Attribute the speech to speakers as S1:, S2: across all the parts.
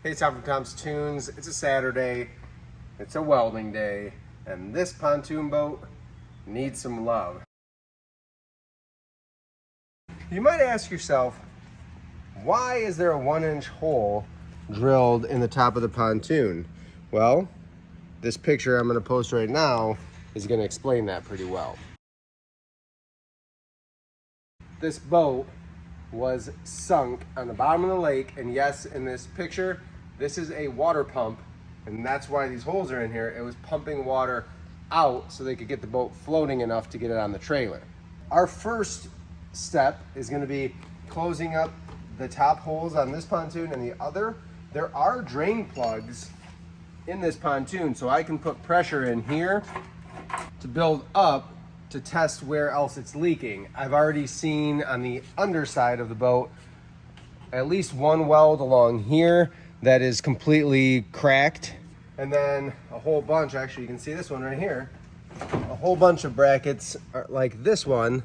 S1: Hey, Tom from Tom's Toons. It's a Saturday, it's a welding day, and this pontoon boat needs some love. You might ask yourself, why is there a 1-inch hole drilled in the top of the pontoon? Well, this picture I'm going to post right now is going to explain that pretty well. This boat was sunk on the bottom of the lake, and yes, in this picture, this is a water pump, and that's why these holes are in here. It was pumping water out so they could get the boat floating enough to get it on the trailer. Our first step is going to be closing up the top holes on this pontoon and the other. There are drain plugs in this pontoon, so I can put pressure in here to build up to test where else it's leaking. I've already seen on the underside of the boat at least one weld along here that is completely cracked, and then a whole bunch, actually you can see this one right here, a whole bunch of brackets like this one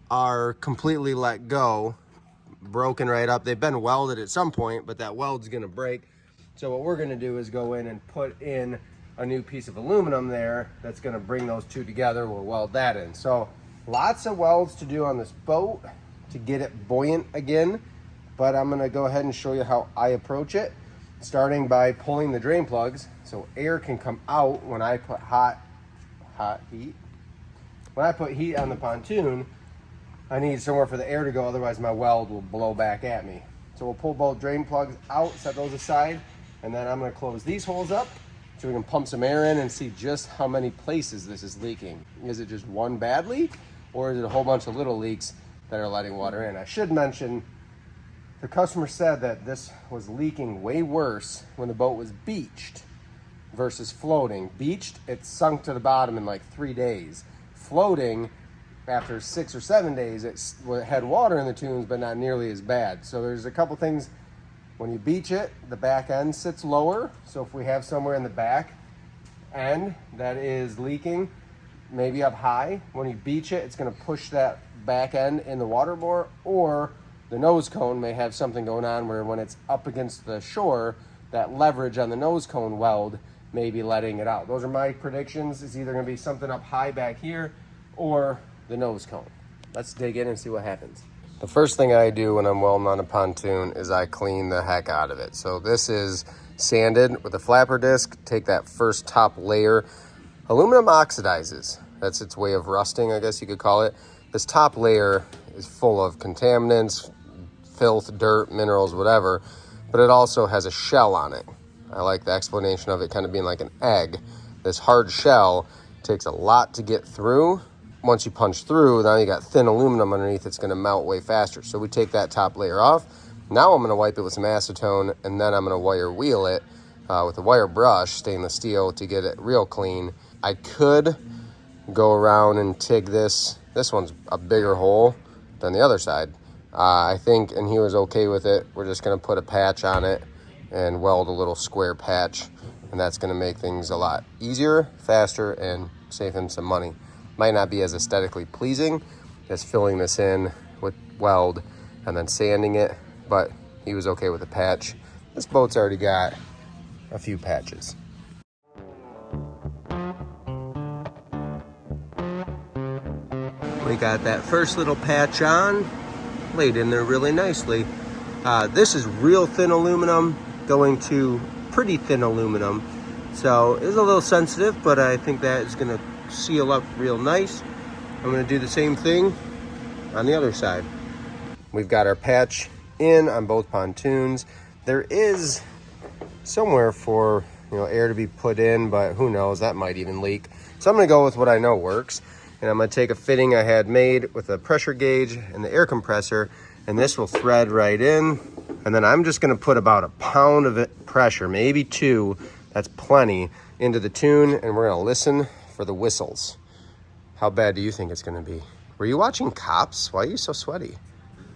S1: are completely let go, broken right up. They've been welded at some point, but that weld's gonna break. So what we're gonna do is go in and put in a new piece of aluminum there that's gonna bring those two together. We'll weld that in. So lots of welds to do on this boat to get it buoyant again, but I'm gonna go ahead and show you how I approach it, starting by pulling the drain plugs so air can come out when I put heat. When I put heat on the pontoon, I need somewhere for the air to go, otherwise my weld will blow back at me. So we'll pull both drain plugs out, set those aside, and then I'm gonna close these holes up so we can pump some air in and see just how many places this is leaking. Is it just one bad leak, or is it a whole bunch of little leaks that are letting water in? I should mention, the customer said that this was leaking way worse when the boat was beached versus floating. Beached, it sunk to the bottom in like 3 days. Floating, after 6 or 7 days, it had water in the Toons, but not nearly as bad. So there's a couple things. When you beach it, the back end sits lower. So if we have somewhere in the back end that is leaking, maybe up high, when you beach it, it's gonna push that back end in the water more, or the nose cone may have something going on where when it's up against the shore, that leverage on the nose cone weld may be letting it out. Those are my predictions. It's either gonna be something up high back here or the nose cone. Let's dig in and see what happens. The first thing I do when I'm welding on a pontoon is I clean the heck out of it. So this is sanded with a flapper disc. Take that first top layer. Aluminum oxidizes. That's its way of rusting, I guess you could call it. This top layer is full of contaminants, filth, dirt, minerals, whatever, but it also has a shell on it. I like the explanation of it kind of being like an egg. This hard shell takes a lot to get through. Once you punch through, now you got thin aluminum underneath, it's gonna melt way faster. So we take that top layer off. Now I'm gonna wipe it with some acetone, and then I'm gonna wire wheel it with a wire brush, stainless steel, to get it real clean. I could go around and TIG this. This one's a bigger hole than the other side. I think, and he was okay with it, we're just gonna put a patch on it and weld a little square patch, and that's gonna make things a lot easier, faster, and save him some money. Might not be as aesthetically pleasing as filling this in with weld and then sanding it, but he was okay with the patch. This boat's already got a few patches. We got that first little patch on, laid in there really nicely. This is real thin aluminum going to pretty thin aluminum. So it's a little sensitive, but I think that is gonna seal up real nice. I'm gonna do the same thing on the other side. We've got our patch in on both pontoons. There is somewhere for air to be put in, but who knows, that might even leak. So I'm gonna go with what I know works. And I'm gonna take a fitting I had made with a pressure gauge and the air compressor, and this will thread right in. And then I'm just gonna put about a pound of pressure, maybe 2, that's plenty, into the Toon, and we're gonna listen for the whistles. How bad do you think it's gonna be? Were you watching Cops? Why are you so sweaty?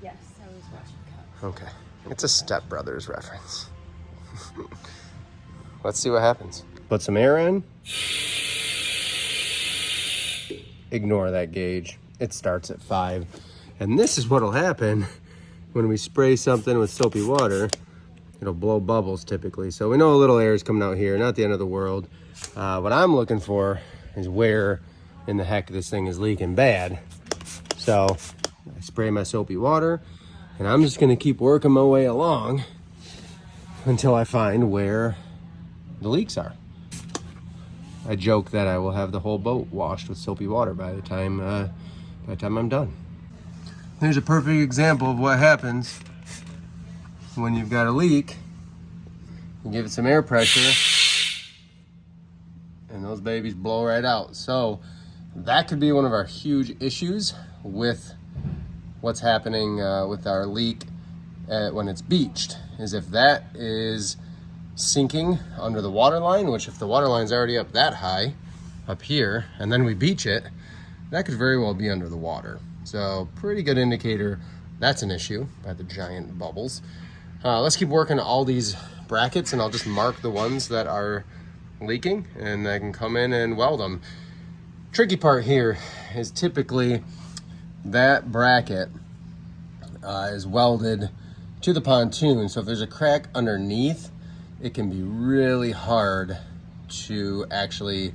S2: Yes, I was watching Cops.
S1: Okay, it's a Step Brothers reference. Let's see what happens. Put some air in. Ignore that gauge. It starts at 5. And this is what'll happen when we spray something with soapy water it'll blow bubbles typically. So we know a little air is coming out here, not the end of the world. What I'm looking for is where in the heck this thing is leaking bad. So I spray my soapy water, and I'm just gonna keep working my way along until I find where the leaks are. I joke that I will have the whole boat washed with soapy water by the time I'm done. Here's a perfect example of what happens when you've got a leak. You give it some air pressure, and those babies blow right out. So that could be one of our huge issues with what's happening with our leak when it's beached, is if that is sinking under the water line, which if the water line's already up that high, up here, and then we beach it, that could very well be under the water. So pretty good indicator that's an issue by the giant bubbles. Let's keep working all these brackets, and I'll just mark the ones that are leaking, and I can come in and weld them. Tricky part here is typically that bracket is welded to the pontoon. So if there's a crack underneath, it can be really hard to actually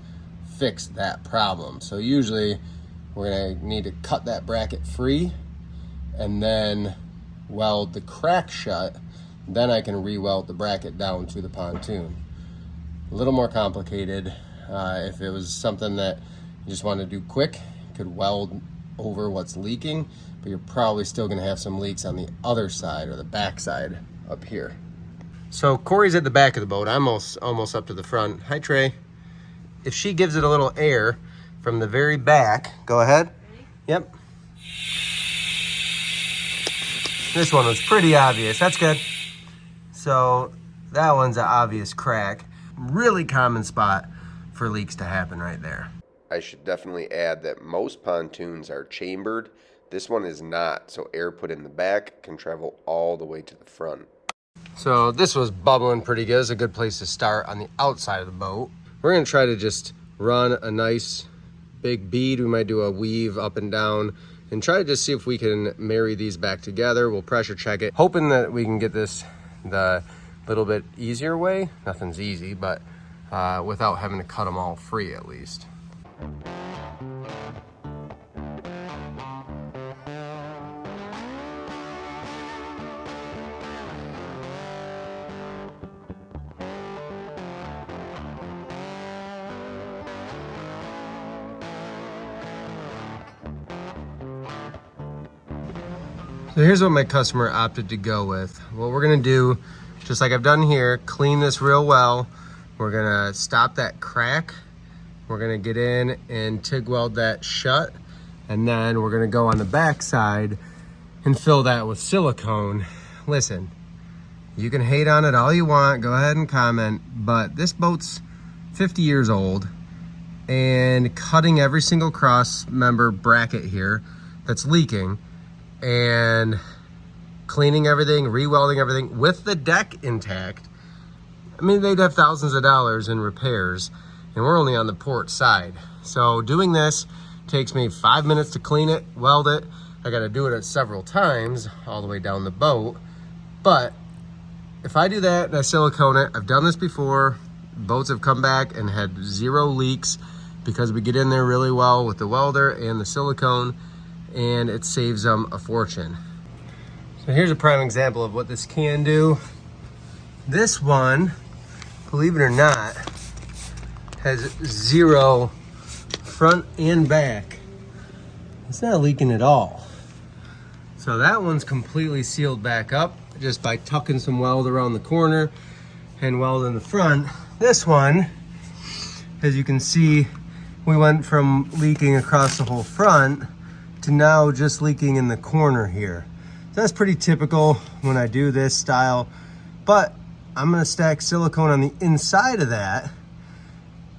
S1: fix that problem. So usually we're gonna need to cut that bracket free and then weld the crack shut. Then I can re-weld the bracket down to the pontoon. A little more complicated. If it was something that you just want to do quick, you could weld over what's leaking, but you're probably still gonna have some leaks on the other side or the back side up here. So Corey's at the back of the boat. I'm almost up to the front. Hi, Trey. If she gives it a little air from the very back, go ahead.
S2: Ready?
S1: Yep. This one was pretty obvious. That's good. So that one's an obvious crack. Really common spot for leaks to happen right there. I should definitely add that most pontoons are chambered. This one is not, so air put in the back can travel all the way to the front. So this was bubbling pretty good. It's a good place to start on the outside of the boat. We're gonna try to just run a nice big bead. We might do a weave up and down and try to just see if we can marry these back together. We'll pressure check it, hoping that we can get this the little bit easier way. Nothing's easy, but without having to cut them all free at least. So here's what my customer opted to go with. What we're gonna do, just like I've done here, clean this real well. We're gonna stop that crack. We're gonna get in and TIG weld that shut. And then we're gonna go on the back side and fill that with silicone. Listen, you can hate on it all you want, go ahead and comment, but this boat's 50 years old, and cutting every single cross member bracket here that's leaking, and cleaning everything, re-welding everything with the deck intact, I mean, they'd have thousands of dollars in repairs, and we're only on the port side. So doing this takes me 5 minutes to clean it, weld it. I gotta do it several times all the way down the boat. But if I do that and I silicone it, I've done this before, boats have come back and had 0 leaks because we get in there really well with the welder and the silicone, and it saves them a fortune. So here's a prime example of what this can do. This one, believe it or not, has 0 front and back. It's not leaking at all. So that one's completely sealed back up just by tucking some weld around the corner and weld in the front. This one, as you can see, we went from leaking across the whole front to now just leaking in the corner here. So that's pretty typical when I do this style, but I'm gonna stack silicone on the inside of that,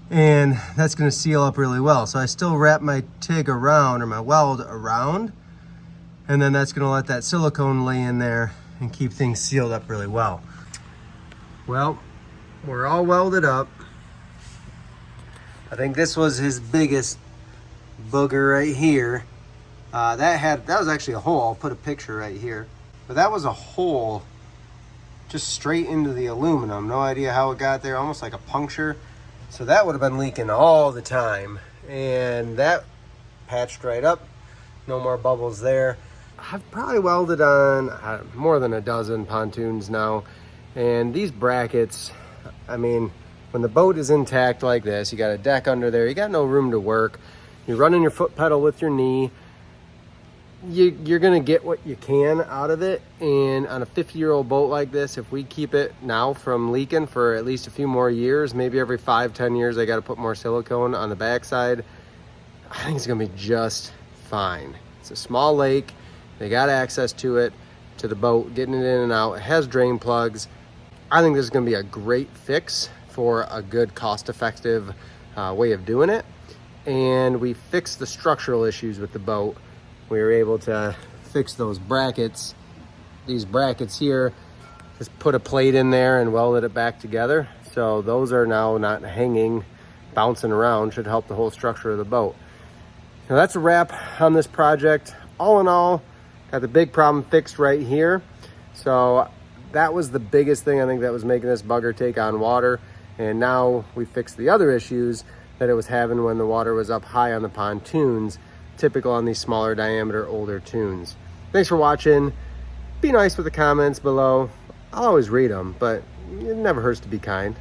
S1: and that's gonna seal up really well. So I still wrap my TIG around, or my weld around, and then that's gonna let that silicone lay in there and keep things sealed up really well. Well, we're all welded up. I think this was his biggest booger right here. That was actually a hole. I'll put a picture right here. But that was a hole just straight into the aluminum. No idea how it got there, almost like a puncture. So that would have been leaking all the time. And that patched right up. No more bubbles there. I've probably welded on more than a dozen pontoons now. And these brackets, I mean, when the boat is intact like this, you got a deck under there, you got no room to work. You're running your foot pedal with your knee. You're gonna get what you can out of it. And on a 50-year-old boat like this, if we keep it now from leaking for at least a few more years, maybe every 5-10 years, I got to put more silicone on the backside. I think it's gonna be just fine. It's a small lake. They got access to it, to the boat, getting it in and out. It has drain plugs. I think this is gonna be a great fix for a good cost-effective way of doing it. And we fixed the structural issues with the boat. We were able to fix those brackets. These brackets here, just put a plate in there and welded it back together. So those are now not hanging, bouncing around, should help the whole structure of the boat. Now that's a wrap on this project. All in all, got the big problem fixed right here. So that was the biggest thing I think that was making this bugger take on water. And now we fixed the other issues that it was having when the water was up high on the pontoons, typical on these smaller diameter, older Toons. Thanks for watching. Be nice with the comments below. I'll always read them, but it never hurts to be kind.